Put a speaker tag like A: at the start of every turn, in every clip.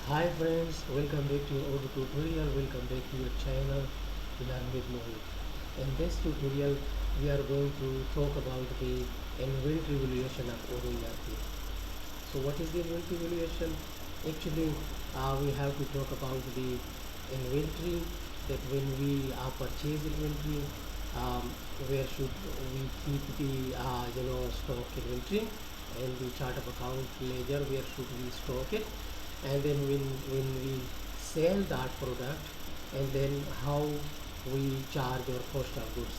A: Hi friends, welcome back to your Odoo tutorial. Welcome back to your channel Learn with Mohit. In this tutorial, we are going to talk about the inventory valuation of Odoo ERP. So what is the inventory valuation? Actually, we have to talk about the inventory, that when we purchase inventory, where should we keep the stock inventory, and the chart of account ledger, where should we stock it, and then when we sell that product, and then how we charge our cost of goods.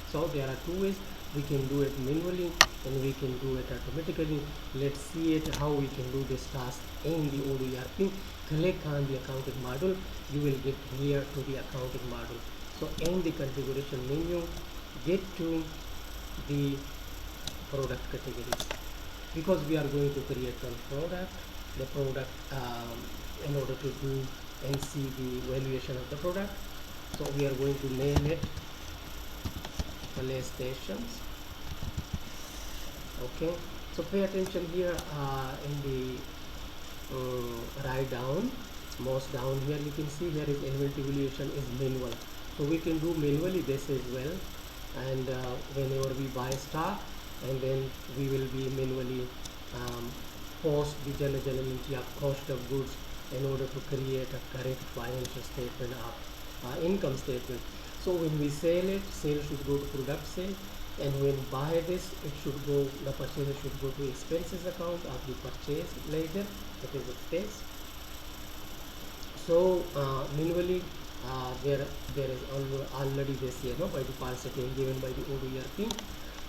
A: So there are two ways: we can do it manually and we can do it automatically. Let's see it how we can do this task in the Odoo ERP. Click on the accounting module, you will get here to the accounting module. So in the configuration menu, get to the product categories, because we are going to create one product. The product, in order to do and see the valuation of the product, so we are going to name it PlayStations. Okay, so pay attention here, in the write down, most down here you can see here is inventory valuation is manual, so we can do manually this as well. And whenever we buy stock, and then we will be manually um, post the general entry of cost of goods in order to create a correct financial statement of income statement. So when we sell it, sale should go to product sale, and when buy this, it should go, the purchaser should go to expenses account of the purchase ledger, that is expense. So manually, there is already this by default setting given by the Odoo ERP.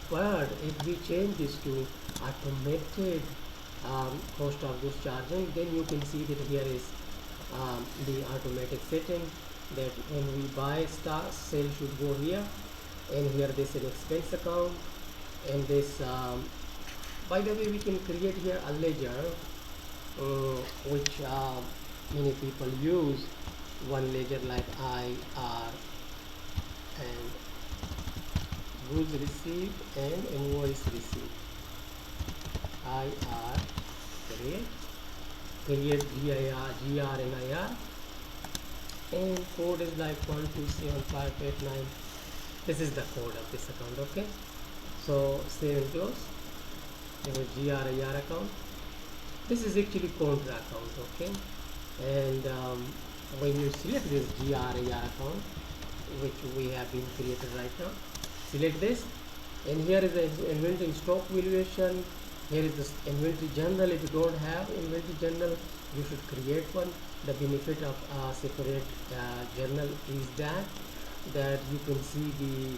A: But if we change this to automated cost of goods charging, then you can see that here is the automatic setting, that when we buy stock, sale should go here, and here this is expense account, and this by the way, we can create here a ledger, which many people use, one ledger like IR, and goods received and invoice received. IR, create GR and IR, and code is like 1275889. This is the code of this account. Okay, so save and close. GR IR account. This is actually contra account. Okay, and when you select this GR IR account, which we have been created right now, select this, and here is the inventory stock valuation. Here is the inventory journal. If you don't have inventory journal, you should create one. The benefit of a separate journal is that you can see the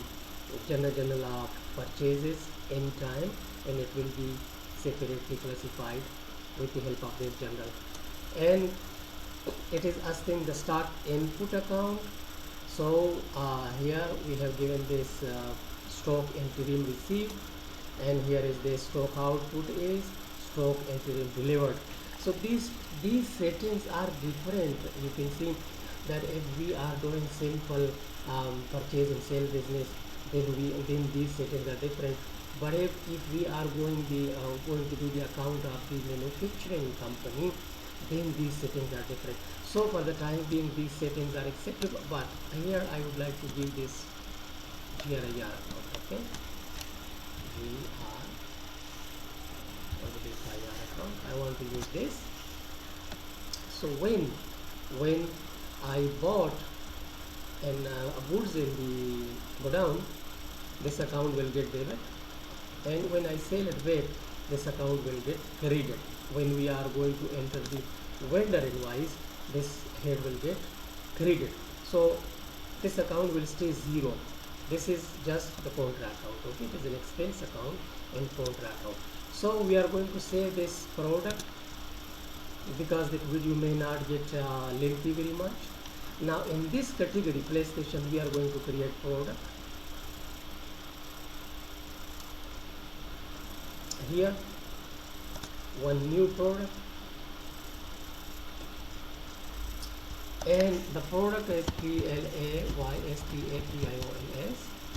A: journal of purchases anytime, and it will be separately classified with the help of this journal. And it is asking the stock input account. So here we have given this stock interim received, and here is the stock output is stock interim delivered. So these settings are different. You can see that if we are doing simple purchase and sale business, then these settings are different. But if we are going to do the account of the manufacturing company, then these settings are different. So for the time being, these settings are acceptable, but here I would like to give this GRIR account. Okay, GR account, I want to use this. So when I bought and goods in the godown, this account will get debit, and when I sell it back, this account will get credited. When we are going to enter the vendor invoice, this head will get credited. So this account will stay zero. This is just the contra account. Okay, it is an expense account and contra account. So we are going to save this product, because that video may not get lengthy very much. Now in this category, PlayStation, we are going to create product. Here one new product, and the product is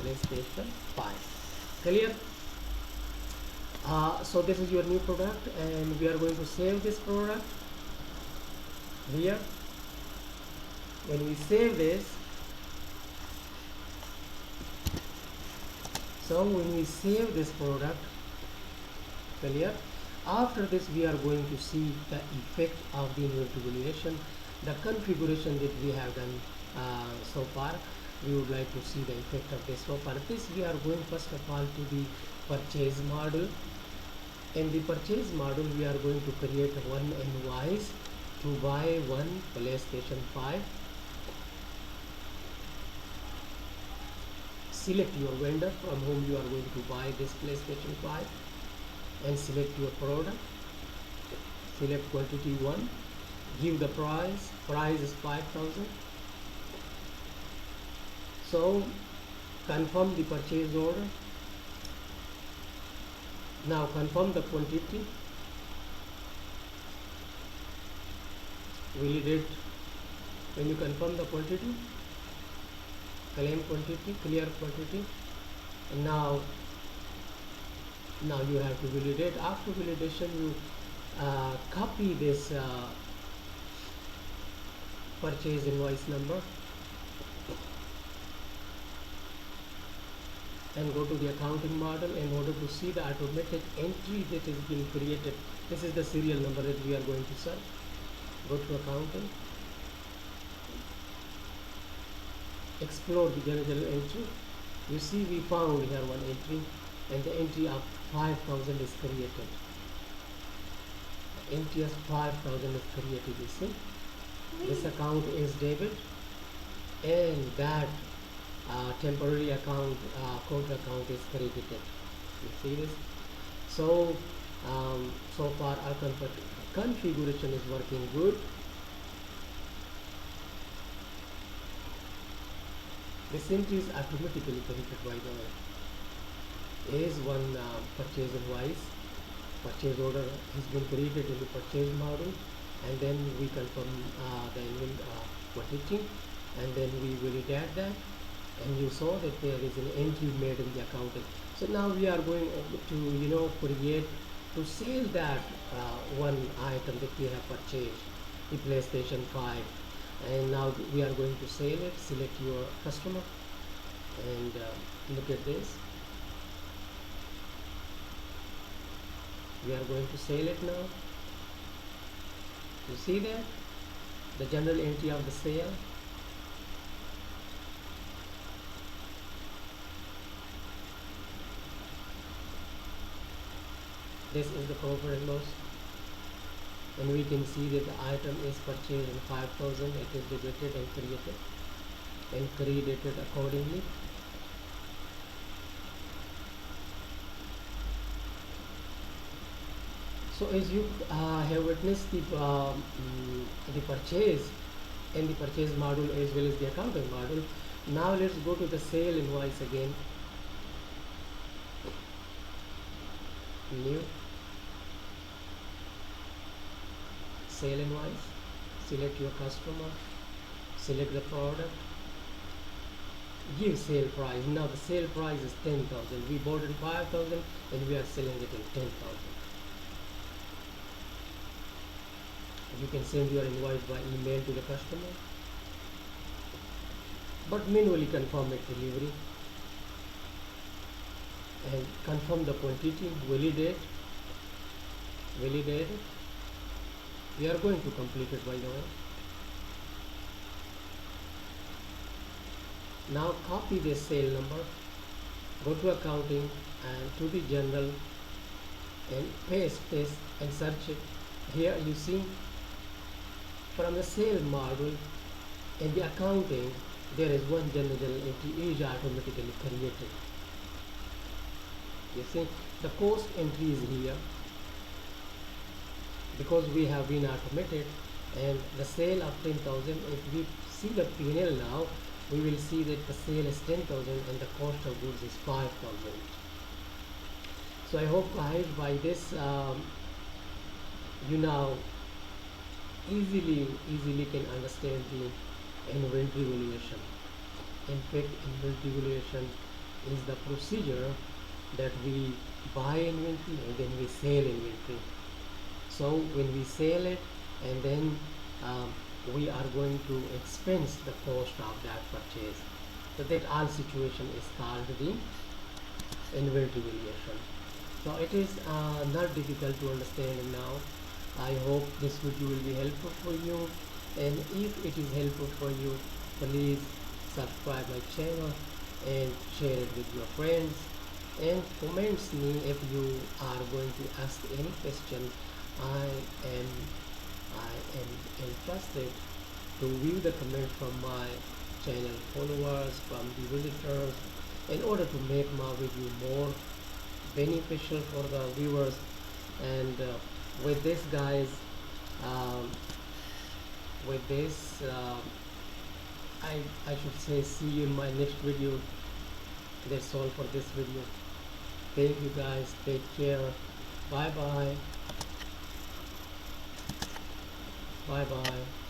A: PlayStation 5. Clear? So this is your new product, and we are going to save this product. here. When we save this, so when we save this product, clear, after this we are going to see the effect of the inventory valuation, the configuration that we have done so far. We would like to see the effect of this. So for this we are going first of all to the purchase model. In the purchase model we are going to create one invoice to buy one PlayStation 5. Select your vendor from whom you are going to buy this PlayStation 5 and select your product. Select quantity 1, give the price is 5,000. So confirm the purchase order. Now confirm the quantity. Validate. When you confirm the quantity, claim quantity, clear quantity, and now you have to validate. After validation you copy this purchase invoice number and go to the accounting model in order to see the automatic entry that is being created. This is the serial number that we are going to search. Go to accounting, explore the general entry. You see we found here one entry, and the entry of 5,000 is created. The entry of 5,000 is created. You see this account is debit, and that temporary account, contra account is credited. You see this? So so far our configuration is working good. This entry is automatically created by the way. Is one purchase invoice, purchase order has been created in the purchase model, and then we confirm the quantity, and then we validate that, and you saw that there is an entry made in the accounting. So now we are going to create to sell that one item that we have purchased, the PlayStation 5, and now we are going to sell it. Select your customer and look at this. We are going to sell it now. You see that the general entry of the sale. This is the profit and loss, and we can see that the item is purchased in 5,000. It is debited and credited accordingly. So as you have witnessed the purchase and the purchase module as well as the accounting module. Now let's go to the sale invoice again. New sale invoice. Select your customer, select the product, give sale price. Now the sale price is 10,000. We bought it 5,000 and we are selling it in 10,000. You can send your invoice by email to the customer, but manually confirm it delivery and confirm the quantity. Validate it. We are going to complete it by the way. Now copy this sale number, go to accounting and to the general and paste this and search it. Here you see from the sale module in the accounting there is one general entry is automatically created. You see the cost entry is here because we have been automated, and the sale of 10,000. If we see the P&L now, we will see that the sale is 10,000 and the cost of goods is 5,000. So I hope guys by this you now easily can understand the inventory valuation. In fact, inventory valuation is the procedure that we buy inventory and then we sell inventory. So when we sell it and then um, we are going to expense the cost of that purchase. So that all situation is called the inventory valuation. So it is not difficult to understand now. I hope this video will be helpful for you, and if it is helpful for you, please subscribe my channel and share it with your friends, and comments me if you are going to ask any question. I am I am interested to view the comment from my channel followers, from the visitors, in order to make my video more beneficial for the viewers. And with this guys, um, with this I should say see you in my next video. That's all for this video. Thank you guys, take care, bye bye, bye bye.